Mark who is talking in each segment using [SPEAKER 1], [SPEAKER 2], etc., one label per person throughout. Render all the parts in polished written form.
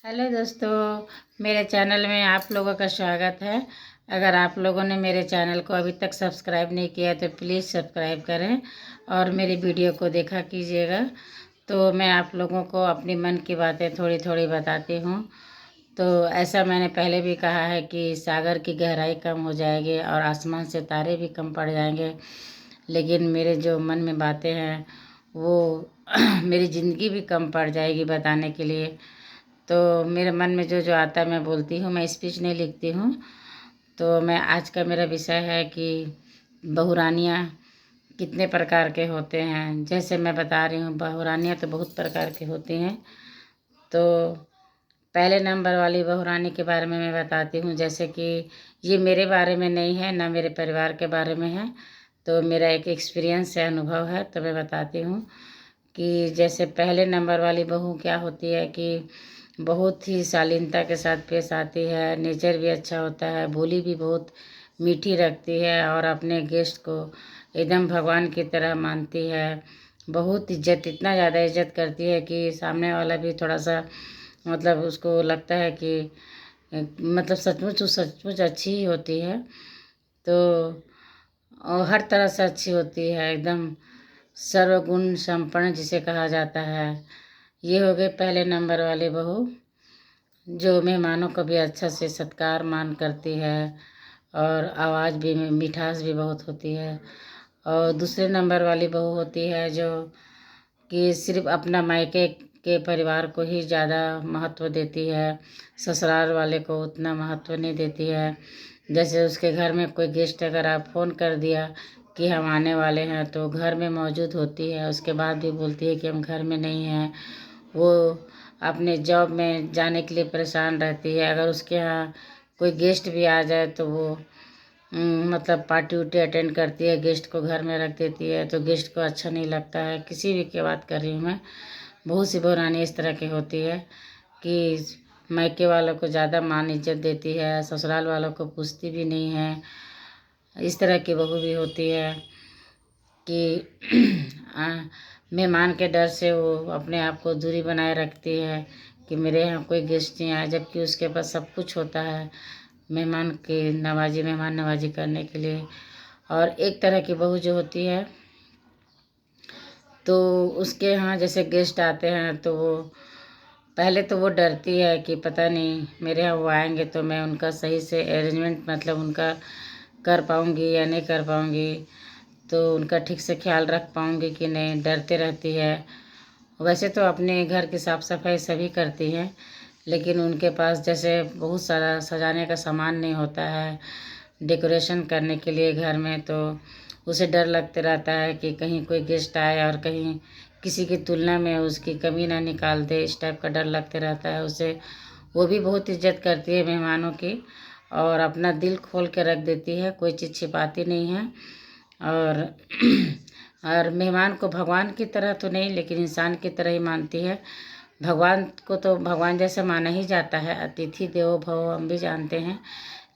[SPEAKER 1] Hello दोस्तों, मेरे channel में आप लोगों का स्वागत है। अगर आप लोगों ने मेरे चैनल को अभी तक सब्सक्राइब नहीं किया तो प्लीज़ सब्सक्राइब करें और मेरी वीडियो को देखा कीजिएगा। तो मैं आप लोगों को अपनी मन की बातें थोड़ी थोड़ी बताती हूँ। तो ऐसा मैंने पहले भी कहा है कि सागर की गहराई कम हो जाएगी और आसमान से तारे भी कम पड़ जाएंगे, लेकिन मेरे जो मन में बातें हैं वो मेरी ज़िंदगी भी कम पड़ जाएगी बताने के लिए। तो मेरे मन में जो जो आता है मैं बोलती हूँ, मैं स्पीच नहीं लिखती हूँ। तो मैं आज का मेरा विषय है कि बहुरानियाँ कितने प्रकार के होते हैं। जैसे मैं बता रही हूँ, बहुरानियाँ तो बहुत प्रकार की होती हैं। तो पहले नंबर वाली बहुरानी के बारे में मैं बताती हूँ। जैसे कि ये मेरे बारे में नहीं है, ना मेरे परिवार के बारे में है, तो मेरा एक एक्सपीरियंस है, अनुभव है, तो मैं बताती हूँ कि जैसे पहले नंबर वाली बहू क्या होती है कि बहुत ही शालीनता के साथ पेश आती है, नेचर भी अच्छा होता है, बोली भी बहुत मीठी रखती है और अपने गेस्ट को एकदम भगवान की तरह मानती है। बहुत इज्जत, इतना ज़्यादा इज्जत करती है कि सामने वाला भी थोड़ा सा मतलब उसको लगता है कि मतलब सचमुच अच्छी ही होती है। तो और हर तरह से अच्छी होती है, एकदम सर्वगुण संपन्न जिसे कहा जाता है। ये हो गए पहले नंबर वाली बहू, जो मेहमानों को भी अच्छा से सत्कार मान करती है और आवाज़ भी में मिठास भी बहुत होती है। और दूसरे नंबर वाली बहू होती है जो कि सिर्फ अपना मायके के परिवार को ही ज़्यादा महत्व देती है, ससुराल वाले को उतना महत्व नहीं देती है। जैसे उसके घर में कोई गेस्ट अगर आप फ़ोन कर दिया कि हम आने वाले हैं तो घर में मौजूद होती है, उसके बाद भी बोलती है कि हम घर में नहीं हैं। वो अपने जॉब में जाने के लिए परेशान रहती है। अगर उसके यहाँ कोई गेस्ट भी आ जाए तो वो मतलब पार्टी उर्टी अटेंड करती है, गेस्ट को घर में रख देती है, तो गेस्ट को अच्छा नहीं लगता है। किसी भी की बात कर रही हूँ मैं, बहुत सी बहुरानी इस तरह की होती है कि मायके वालों को ज़्यादा मान इज्जत देती है, ससुराल वालों को पूछती भी नहीं है। इस तरह की बहू भी होती है कि मेहमान के डर से वो अपने आप को दूरी बनाए रखती है कि मेरे यहाँ कोई गेस्ट नहीं आए, जबकि उसके पास सब कुछ होता है मेहमान नवाजी करने के लिए। और एक तरह की बहू जो होती है, तो उसके यहाँ जैसे गेस्ट आते हैं तो वो पहले तो वो डरती है कि पता नहीं मेरे यहाँ वो आएंगे तो मैं उनका सही से अरेंजमेंट मतलब उनका कर पाऊँगी या नहीं कर पाऊँगी, तो उनका ठीक से ख्याल रख पाऊँगी कि नहीं, डरते रहती है। वैसे तो अपने घर की साफ़ सफाई सभी करती हैं, लेकिन उनके पास जैसे बहुत सारा सजाने का सामान नहीं होता है डेकोरेशन करने के लिए घर में, तो उसे डर लगते रहता है कि कहीं कोई गेस्ट आए और कहीं किसी की तुलना में उसकी कमी ना निकाल दे, इस टाइप का डर लगते रहता है उसे। वो भी बहुत इज्जत करती है मेहमानों की और अपना दिल खोल के रख देती है, कोई चीज़ छिपाती नहीं है। और और मेहमान को भगवान की तरह तो नहीं, लेकिन इंसान की तरह ही मानती है। भगवान को तो भगवान जैसे माना ही जाता है, अतिथि देवो भव हम भी जानते हैं,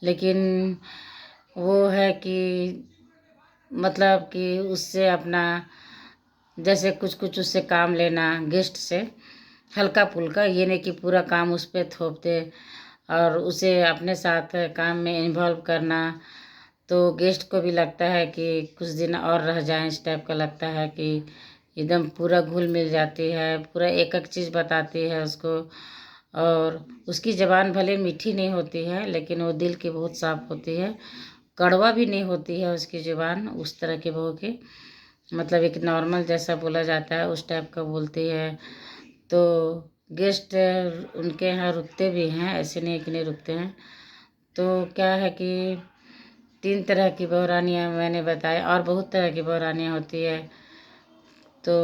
[SPEAKER 1] लेकिन वो है कि मतलब कि उससे अपना जैसे कुछ कुछ उससे काम लेना गेस्ट से हल्का फुल्का, ये नहीं कि पूरा काम उस पर थोप दे और उसे अपने साथ काम में इन्वॉल्व करना। तो गेस्ट को भी लगता है कि कुछ दिन और रह जाएं, इस टाइप का लगता है कि एकदम पूरा घुल मिल जाती है, पूरा एक एक चीज़ बताती है उसको। और उसकी ज़बान भले मीठी नहीं होती है, लेकिन वो दिल की बहुत साफ़ होती है, कड़वा भी नहीं होती है उसकी ज़ुबान उस तरह की बहू की। मतलब एक नॉर्मल जैसा बोला जाता है उस टाइप का बोलती है। तो गेस्ट उनके यहाँ रुकते भी हैं, ऐसे नहीं कि नहीं रुकते हैं। तो क्या है कि 3 तरह की बहुरानियाँ मैंने बताया और बहुत तरह की बहुरानियाँ होती है। तो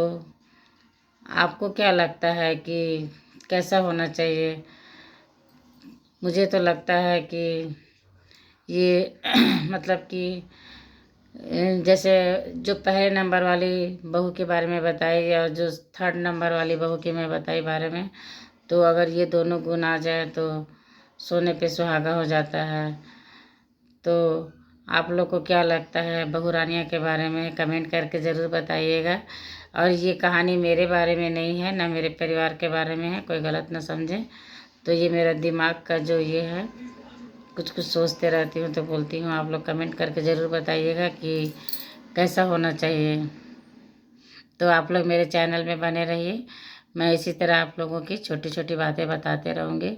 [SPEAKER 1] आपको क्या लगता है कि कैसा होना चाहिए? मुझे तो लगता है कि ये मतलब कि जैसे जो पहले नंबर वाली बहू के बारे में बताई और जो थर्ड नंबर वाली बहू की मैं बताई बारे में, तो अगर ये दोनों गुण आ जाए तो सोने पे सुहागा हो जाता है। तो आप लोग को क्या लगता है बहुरानियाँ के बारे में, कमेंट करके ज़रूर बताइएगा। और ये कहानी मेरे बारे में नहीं है, ना मेरे परिवार के बारे में है, कोई गलत ना समझे। तो ये मेरा दिमाग का जो ये है, कुछ कुछ सोचते रहती हूँ तो बोलती हूँ। आप लोग कमेंट करके ज़रूर बताइएगा कि कैसा होना चाहिए। तो आप लोग मेरे चैनल में बने रहिए, मैं इसी तरह आप लोगों की छोटी छोटी बातें बताते रहूँगी।